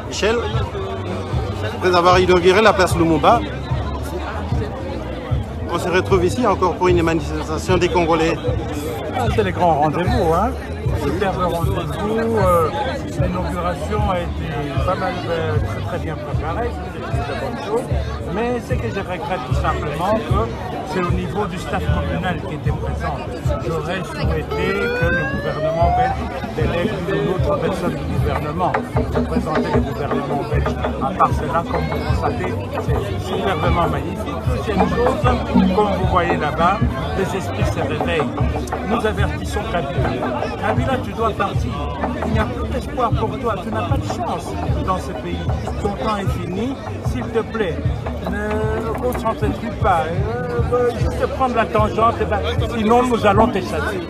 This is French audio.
Michel, après avoir inauguré la place Lumumba, on se retrouve ici encore pour une manifestation des Congolais. C'est les grands rendez-vous, hein. Superbe rendez-vous. L'inauguration a été pas mal, très bien préparée, c'est une bonne chose. Mais ce que je regrette tout simplement, que c'est au niveau du staff communal qui était présent. J'aurais souhaité que le gouvernement belge délègue une autre personne du gouvernement pour présenter le gouvernement belge. À part cela, comme vous constatez, c'est superbement magnifique. Deuxième chose, comme vous voyez là-bas, les esprits se réveillent. Nous avertissons Kabila. Kabila, tu dois partir. Il n'y a plus d'espoir pour toi. Tu n'as pas de chance dans ce pays. Ton temps est fini. S'il te plaît, ne concentre-toi pas. Juste prendre la tangente, sinon nous allons te chasser.